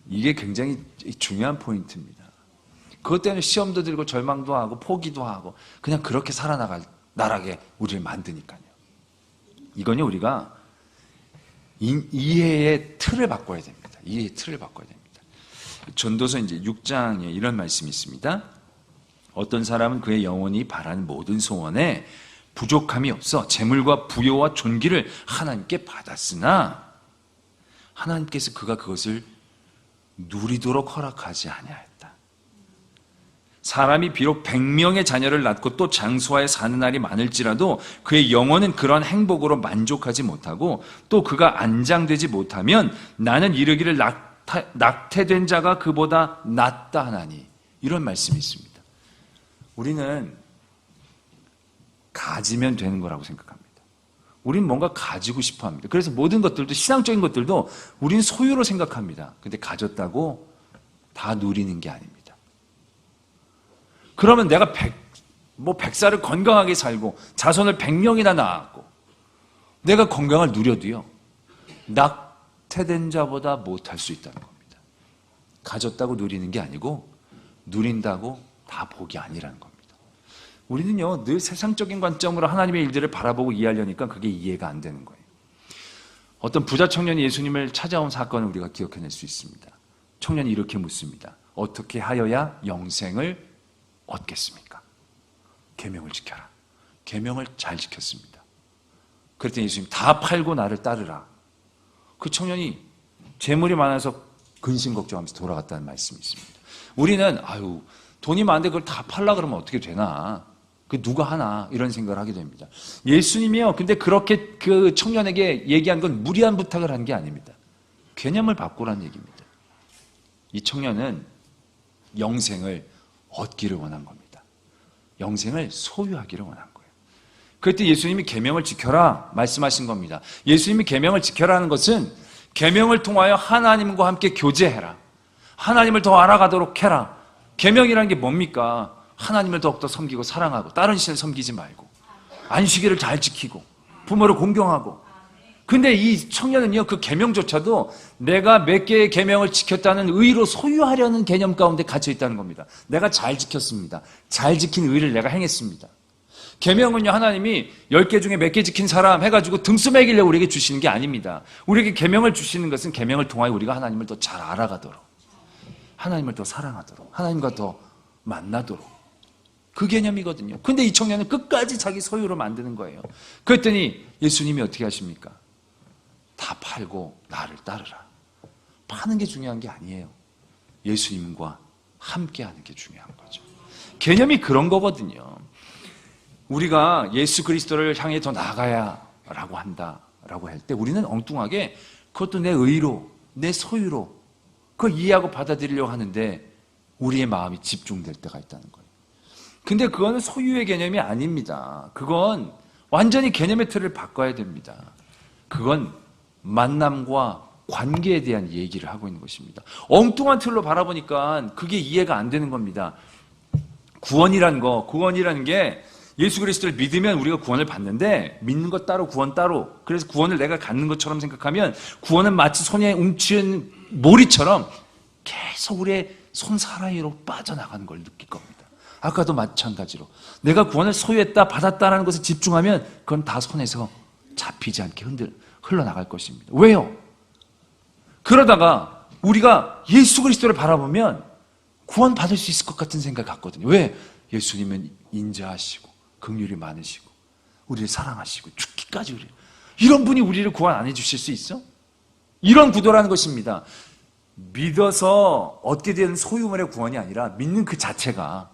이게 굉장히 중요한 포인트입니다. 그것 때문에 시험도 들고 절망도 하고 포기도 하고 그냥 그렇게 살아나게 우리를 만드니까요. 이건요, 우리가 이해의 틀을 바꿔야 됩니다. 이해의 틀을 바꿔야 됩니다. 전도서 이제 6장에 이런 말씀이 있습니다. 어떤 사람은 그의 영혼이 바라는 모든 소원에 부족함이 없어 재물과 부요와 존귀를 하나님께 받았으나 하나님께서 그가 그것을 누리도록 허락하지 아니하였다. 사람이 비록 100명의 자녀를 낳고 또 장수하에 사는 날이 많을지라도 그의 영혼은 그런 행복으로 만족하지 못하고 또 그가 안장되지 못하면 나는 이르기를 낙태된 자가 그보다 낫다 하나니, 이런 말씀이 있습니다. 우리는 가지면 되는 거라고 생각합니다. 우리는 뭔가 가지고 싶어 합니다. 그래서 모든 것들도, 신앙적인 것들도 우리는 소유로 생각합니다. 근데 가졌다고 다 누리는 게 아닙니다. 그러면 내가 100살을 건강하게 살고 자손을 100명이나 낳았고 내가 건강을 누려도요, 낙태된 자보다 못할 수 있다는 겁니다. 가졌다고 누리는 게 아니고 누린다고 다 복이 아니라는 겁니다. 우리는요, 늘 세상적인 관점으로 하나님의 일들을 바라보고 이해하려니까 그게 이해가 안 되는 거예요. 어떤 부자 청년이 예수님을 찾아온 사건을 우리가 기억해낼 수 있습니다. 청년이 이렇게 묻습니다. 어떻게 하여야 영생을 얻겠습니까? 계명을 지켜라. 계명을 잘 지켰습니다. 그랬더니 예수님, 다 팔고 나를 따르라. 그 청년이 재물이 많아서 근심 걱정하면서 돌아갔다는 말씀이 있습니다. 우리는 돈이 많은데 그걸 다 팔라 그러면 어떻게 되나? 그 누가 하나? 이런 생각을 하게 됩니다. 예수님이요, 근데 그렇게 그 청년에게 얘기한 건 무리한 부탁을 한 게 아닙니다. 개념을 바꾸라는 얘기입니다. 이 청년은 영생을 얻기를 원한 겁니다. 영생을 소유하기를 원한 거예요. 그때 예수님이 계명을 지켜라 말씀하신 겁니다. 예수님이 계명을 지켜라는 것은 계명을 통하여 하나님과 함께 교제해라. 하나님을 더 알아가도록 해라. 계명이라는 게 뭡니까? 하나님을 더욱더 섬기고 사랑하고 다른 신을 섬기지 말고 안식일을 잘 지키고 부모를 공경하고. 근데 이 청년은요, 그 계명조차도 내가 몇 개의 계명을 지켰다는 의로 소유하려는 개념 가운데 갇혀 있다는 겁니다. 내가 잘 지켰습니다. 잘 지킨 의를 내가 행했습니다. 계명은요, 하나님이 10개 중에 몇 개 지킨 사람 해가지고 등수 매기려고 우리에게 주시는 게 아닙니다. 우리에게 계명을 주시는 것은 계명을 통하여 우리가 하나님을 더 잘 알아가도록, 하나님을 더 사랑하도록, 하나님과 더 만나도록, 그 개념이거든요. 근데 이 청년은 끝까지 자기 소유로 만드는 거예요. 그랬더니 예수님이 어떻게 하십니까? 다 팔고 나를 따르라. 파는 게 중요한 게 아니에요. 예수님과 함께 하는 게 중요한 거죠. 개념이 그런 거거든요. 우리가 예수 그리스도를 향해 더 나아가야 라고 한다라고 할 때 우리는 엉뚱하게 그것도 내 의로, 내 소유로 그걸 이해하고 받아들이려고 하는데 우리의 마음이 집중될 때가 있다는 거예요. 근데 그거는 소유의 개념이 아닙니다. 그건 완전히 개념의 틀을 바꿔야 됩니다. 그건 만남과 관계에 대한 얘기를 하고 있는 것입니다. 엉뚱한 틀로 바라보니까 그게 이해가 안 되는 겁니다. 구원이라는 게 예수 그리스도를 믿으면 우리가 구원을 받는데 믿는 것 따로 구원 따로. 그래서 구원을 내가 갖는 것처럼 생각하면 구원은 마치 손에 웅치는 모리처럼 계속 우리의 손 사이로 빠져나가는 걸 느낄 겁니다. 아까도 마찬가지로 내가 구원을 소유했다 받았다라는 것에 집중하면 그건 다 손에서 잡히지 않게 흘러나갈 것입니다. 왜요? 그러다가 우리가 예수 그리스도를 바라보면 구원 받을 수 있을 것 같은 생각 갖거든요. 왜? 예수님은 인자하시고 긍휼이 많으시고 우리를 사랑하시고 죽기까지 이런 분이 우리를 구원 안 해주실 수 있어? 이런 구도라는 것입니다. 믿어서 얻게 되는 소유물의 구원이 아니라 믿는 그 자체가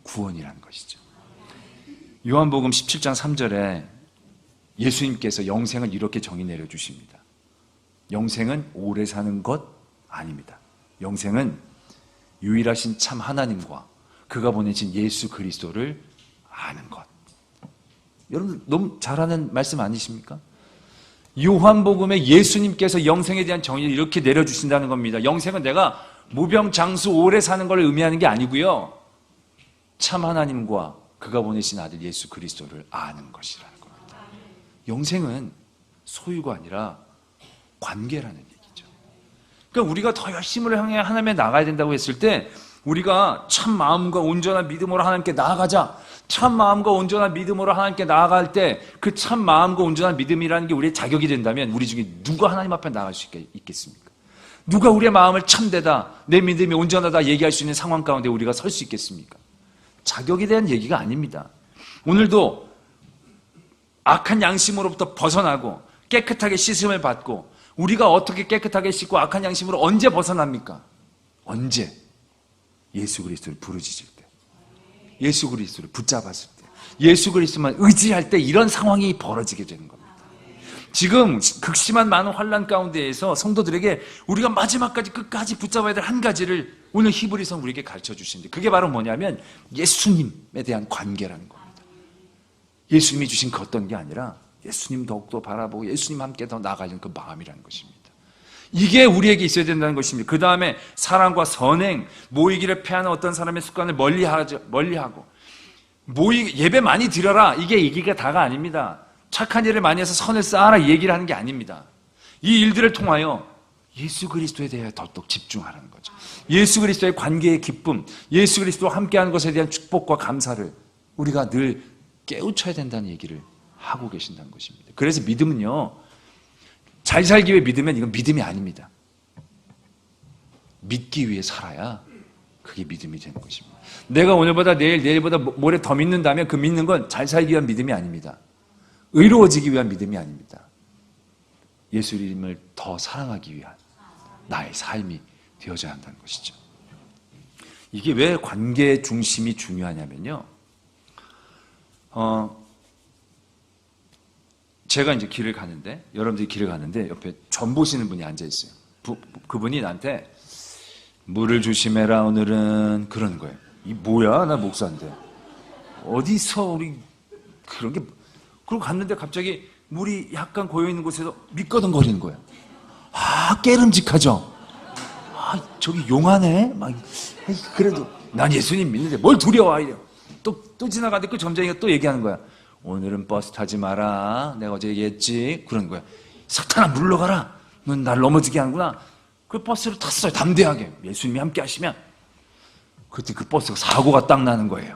구원이라는 것이죠. 요한복음 17장 3절에 예수님께서 영생을 이렇게 정의 내려주십니다. 영생은 오래 사는 것 아닙니다. 영생은 유일하신 참 하나님과 그가 보내신 예수 그리스도를 아는 것. 여러분 너무 잘하는 말씀 아니십니까? 요한복음에 예수님께서 영생에 대한 정의를 이렇게 내려주신다는 겁니다. 영생은 내가 무병장수 오래 사는 걸 의미하는 게 아니고요, 참 하나님과 그가 보내신 아들 예수 그리스도를 아는 것이라는 겁니다. 영생은 소유가 아니라 관계라는 얘기죠. 그러니까 우리가 더 열심히 향해 하나님에 나가야 된다고 했을 때 우리가 참 마음과 온전한 믿음으로 하나님께 나아가자. 참 마음과 온전한 믿음으로 하나님께 나아갈 때 그 참 마음과 온전한 믿음이라는 게 우리의 자격이 된다면 우리 중에 누가 하나님 앞에 나갈 수 있겠습니까? 누가 우리의 마음을 참되다, 내 믿음이 온전하다 얘기할 수 있는 상황 가운데 우리가 설 수 있겠습니까? 자격에 대한 얘기가 아닙니다. 오늘도 악한 양심으로부터 벗어나고 깨끗하게 씻음을 받고 우리가 어떻게 깨끗하게 씻고 악한 양심으로 언제 벗어납니까? 언제? 예수 그리스도를 부르짖을 때, 예수 그리스도를 붙잡았을 때, 예수 그리스도만 의지할 때 이런 상황이 벌어지게 되는 겁니다. 지금 극심한 많은 환난 가운데에서 성도들에게 우리가 마지막까지 끝까지 붙잡아야 될 한 가지를 오늘 히브리서 우리에게 가르쳐 주시는데, 그게 바로 뭐냐면 예수님에 대한 관계라는 겁니다. 예수님이 주신 그 어떤 게 아니라 예수님 더욱더 바라보고 예수님 함께 더 나아가는 그 마음이라는 것입니다. 이게 우리에게 있어야 된다는 것입니다. 그 다음에 사랑과 선행, 모이기를 패하는 어떤 사람의 습관을 멀리하고, 예배 많이 드려라, 이게 얘기가 다가 아닙니다. 착한 일을 많이 해서 선을 쌓아라, 이 얘기를 하는 게 아닙니다. 이 일들을 통하여 예수 그리스도에 대해 더욱 집중하라는 거죠. 예수 그리스도의 관계의 기쁨, 예수 그리스도와 함께하는 것에 대한 축복과 감사를 우리가 늘 깨우쳐야 된다는 얘기를 하고 계신다는 것입니다. 그래서 믿음은요, 잘 살기 위해 믿으면 이건 믿음이 아닙니다. 믿기 위해 살아야 그게 믿음이 되는 것입니다. 내가 오늘보다 내일보다 모레 더 믿는다면 그 믿는 건 잘 살기 위한 믿음이 아닙니다. 의로워지기 위한 믿음이 아닙니다. 예수님을 더 사랑하기 위한 나의 삶이 되어져야 한다는 것이죠. 이게 왜 관계 중심이 중요하냐면요, 제가 이제 길을 가는데, 여러분들이 길을 가는데 옆에 전 보시는 분이 앉아 있어요. 그분이 나한테 물을 조심해라 오늘은, 그러는 거예요. 이 뭐야, 나 목사인데 어디서 우리 그런 게. 그리고 갔는데 갑자기 물이 약간 고여있는 곳에서 미끄덩거리는 거예요. 아, 깨름직하죠. 아, 저기 용하네. 막 그래도 난 예수님 믿는데 뭘 두려워, 이래. 또 지나가는데 그 점장이가 또 얘기하는 거야. 오늘은 버스 타지 마라, 내가 어제 얘기했지, 그런 거야. 사탄아, 물러가라, 넌 날 넘어지게 하는구나. 그 버스를 탔어요, 담대하게. 예수님이 함께 하시면. 그때 그 버스가 사고가 딱 나는 거예요.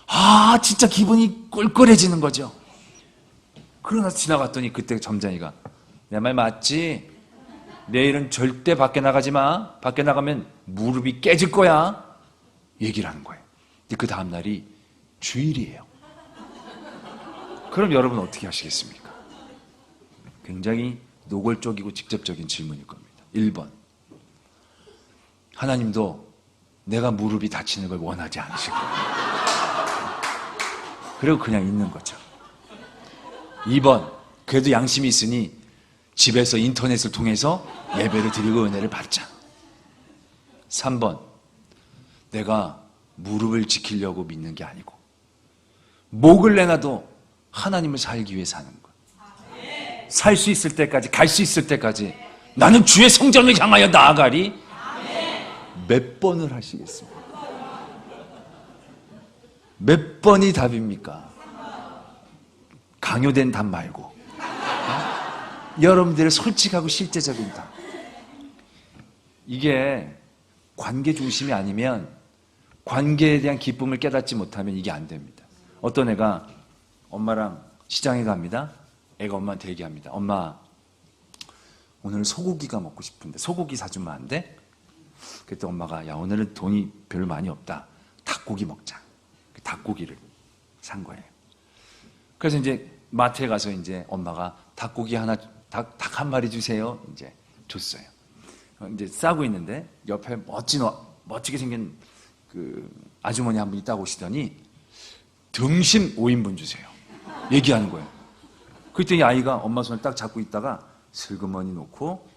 아, 진짜 기분이 꿀꿀해지는 거죠. 그러나 지나갔더니 그때 점장이가, 내 말 맞지? 내일은 절대 밖에 나가지 마. 밖에 나가면 무릎이 깨질 거야. 얘기를 하는 거예요. 근데 그 다음 날이 주일이에요. 그럼 여러분 어떻게 하시겠습니까? 굉장히 노골적이고 직접적인 질문일 겁니다. 1번, 하나님도 내가 무릎이 다치는 걸 원하지 않으실 거예요. 그리고 그냥 있는 거죠. 2번, 그래도 양심이 있으니 집에서 인터넷을 통해서 예배를 드리고 은혜를 받자. 3번, 내가 무릎을 지키려고 믿는 게 아니고 목을 내놔도 하나님을 살기 위해 사는 것. 살 수 있을 때까지, 갈 수 있을 때까지 나는 주의 성전을 향하여 나아가리. 몇 번을 하시겠습니까? 몇 번이 답입니까? 강요된 답 말고 여러분들의 솔직하고 실제적인 답. 이게 관계 중심이 아니면, 관계에 대한 기쁨을 깨닫지 못하면 이게 안 됩니다. 어떤 애가 엄마랑 시장에 갑니다. 애가 엄마한테 얘기합니다. 엄마, 오늘 소고기가 먹고 싶은데 소고기 사주면 안 돼? 그때 엄마가, 야, 오늘은 돈이 별로 많이 없다, 닭고기 먹자. 닭고기를 산 거예요. 그래서 이제 마트에 가서 이제 엄마가 닭고기 하나, 닭 한 마리 주세요. 이제 줬어요. 이제 싸고 있는데 옆에 멋지게 생긴 그 아주머니 한 분 있다고 오시더니 등심 5인분 주세요. 얘기하는 거예요. 그때 이 아이가 엄마 손을 딱 잡고 있다가 슬그머니 놓고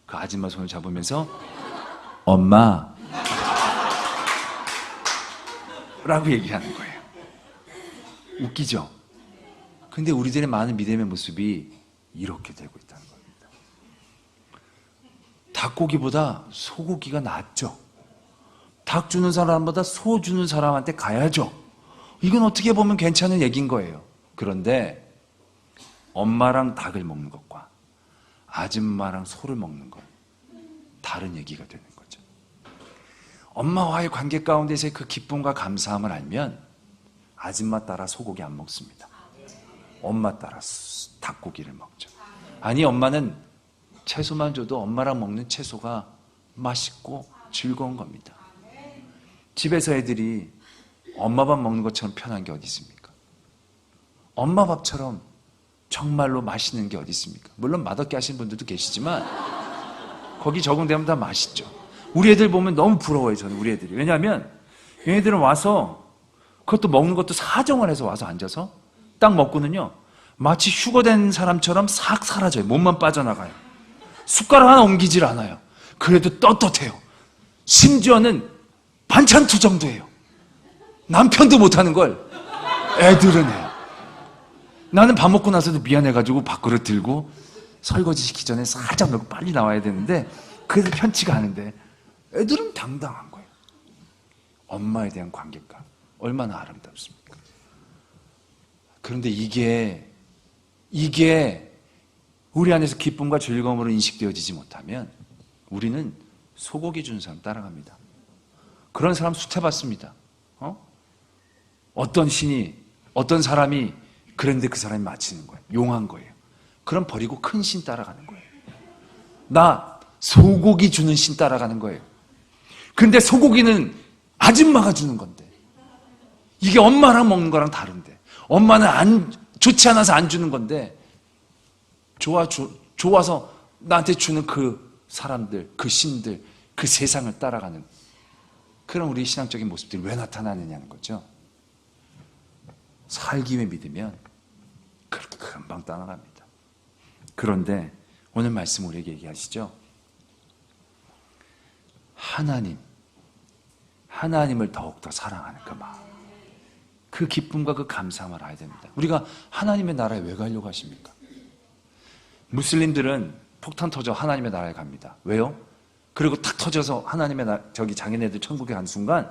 그 아줌마 손을 잡으면서 엄마 라고 얘기하는 거예요. 웃기죠? 근데 우리들의 많은 믿음의 모습이 이렇게 되고 있다는 겁니다. 닭고기보다 소고기가 낫죠. 닭 주는 사람보다 소 주는 사람한테 가야죠. 이건 어떻게 보면 괜찮은 얘기인 거예요. 그런데 엄마랑 닭을 먹는 것과 아줌마랑 소를 먹는 건 다른 얘기가 되는 거죠. 엄마와의 관계 가운데서의 그 기쁨과 감사함을 알면 아줌마 따라 소고기 안 먹습니다. 엄마 따라 닭고기를 먹죠. 아니, 엄마는 채소만 줘도 엄마랑 먹는 채소가 맛있고 즐거운 겁니다. 집에서 애들이 엄마 밥 먹는 것처럼 편한 게 어디 있습니까? 엄마 밥처럼 정말로 맛있는 게 어디 있습니까? 물론 맛없게 하시는 분들도 계시지만 거기 적응되면 다 맛있죠. 우리 애들 보면 너무 부러워요, 저는 우리 애들이. 왜냐하면 얘네들은 와서 그것도 먹는 것도 사정을 해서 와서 앉아서 딱 먹고는요, 마치 휴거된 사람처럼 싹 사라져요. 몸만 빠져나가요. 숟가락 하나 옮기질 않아요. 그래도 떳떳해요. 심지어는 반찬 투정도 해요. 남편도 못하는 걸 애들은 해요. 나는 밥 먹고 나서도 미안해가지고 밥그릇 들고 설거지 시키기 전에 살짝 넣고 빨리 나와야 되는데 그래도 편치가 않은데 애들은 당당한 거예요. 엄마에 대한 관계가 얼마나 아름답습니까? 그런데 이게 우리 안에서 기쁨과 즐거움으로 인식되어지지 못하면 우리는 소고기 준 사람 따라갑니다. 그런 사람 수태받습니다. 어떤 신이, 어떤 사람이 그런데 그 사람이 맞히는 거예요. 용한 거예요. 그럼 버리고 큰 신 따라가는 거예요. 나 소고기 주는 신 따라가는 거예요. 근데 소고기는 아줌마가 주는 건데 이게 엄마랑 먹는 거랑 다른데 엄마는 좋지 않아서 안 주는 건데 좋아서 나한테 주는 그 사람들, 그 신들, 그 세상을 따라가는 그런 우리 신앙적인 모습들이 왜 나타나느냐는 거죠. 살기 위해 믿으면 그렇게 금방 따라갑니다. 그런데 오늘 말씀 우리에게 얘기하시죠. 하나님을 더욱더 사랑하는 그 마음, 그 기쁨과 그 감사함을 알아야 됩니다. 우리가 하나님의 나라에 왜 가려고 하십니까? 무슬림들은 폭탄 터져 하나님의 나라에 갑니다. 왜요? 그리고 탁 터져서 하나님의 자기네들 천국에 간 순간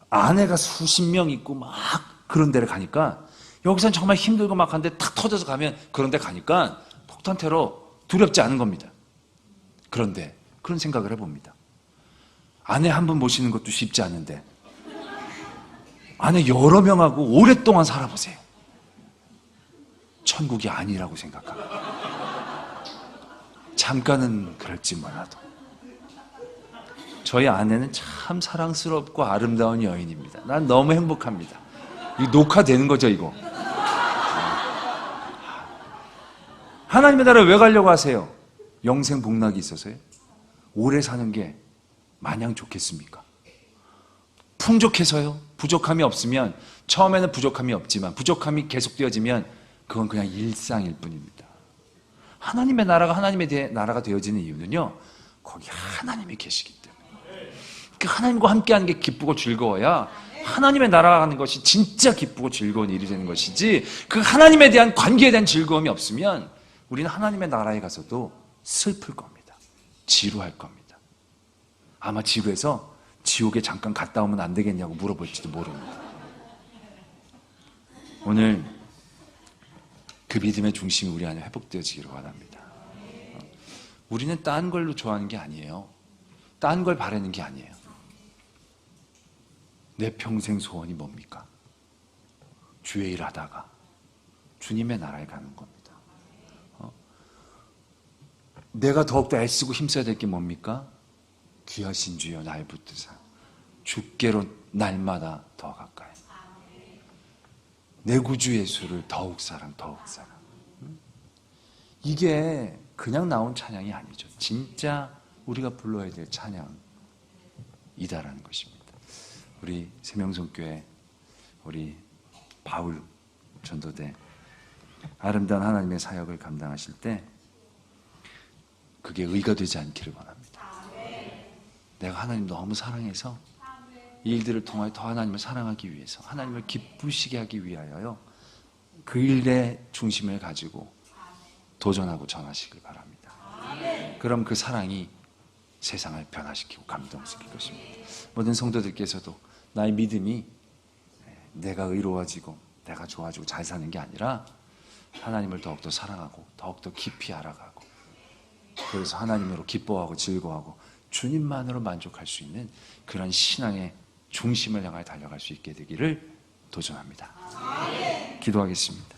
아내가 수십 명 있고 막 그런 데를 가니까 여기선 정말 힘들고 막 한데 탁 터져서 가면 그런 데 가니까 폭탄 테러 두렵지 않은 겁니다. 그런데 그런 생각을 해봅니다. 아내 한 분 모시는 것도 쉽지 않은데 아내 여러 명하고 오랫동안 살아보세요. 천국이 아니라고 생각합니다. 잠깐은 그럴지 몰라도 저희 아내는 참 사랑스럽고 아름다운 여인입니다. 난 너무 행복합니다. 이거 녹화되는 거죠, 이거? 하나님의 나라에 왜 가려고 하세요? 영생 복락이 있어서요? 오래 사는 게 마냥 좋겠습니까? 풍족해서요? 부족함이 없으면 처음에는 부족함이 없지만 부족함이 계속되어지면 그건 그냥 일상일 뿐입니다. 하나님의 나라가 하나님의 나라가 되어지는 이유는요, 거기 하나님이 계시기 때문에. 하나님과 함께하는 게 기쁘고 즐거워야 하나님의 나라가 하는 것이 진짜 기쁘고 즐거운 일이 되는 것이지, 그 하나님에 대한 관계에 대한 즐거움이 없으면 우리는 하나님의 나라에 가서도 슬플 겁니다. 지루할 겁니다. 아마 지루해서 지옥에 잠깐 갔다 오면 안 되겠냐고 물어볼지도 모릅니다. 오늘 그 믿음의 중심이 우리 안에 회복되어지기를 원합니다. 우리는 딴 걸로 좋아하는 게 아니에요. 딴 걸 바라는 게 아니에요. 내 평생 소원이 뭡니까? 주의 일 하다가 주님의 나라에 가는 겁니다. 내가 더욱더 애쓰고 힘써야 될 게 뭡니까? 귀하신 주여 날 붙드사 주께로 날마다 더 가까이. 내 구주 예수를 더욱 사랑. 이게 그냥 나온 찬양이 아니죠. 진짜 우리가 불러야 될 찬양이다라는 것입니다. 우리 세명성교회 우리 바울 전도대 아름다운 하나님의 사역을 감당하실 때 그게 의가 되지 않기를 원합니다. 내가 하나님 너무 사랑해서 이 일들을 통하여 더 하나님을 사랑하기 위해서 하나님을 기쁘시게 하기 위하여 그 일의 중심을 가지고 도전하고 전하시길 바랍니다. 그럼 그 사랑이 세상을 변화시키고 감동시킬 것입니다. 모든 성도들께서도 나의 믿음이 내가 의로워지고 내가 좋아지고 잘 사는 게 아니라 하나님을 더욱더 사랑하고 더욱더 깊이 알아가고 그래서 하나님으로 기뻐하고 즐거워하고 주님만으로 만족할 수 있는 그런 신앙의 중심을 향해 달려갈 수 있게 되기를 도전합니다. 기도하겠습니다.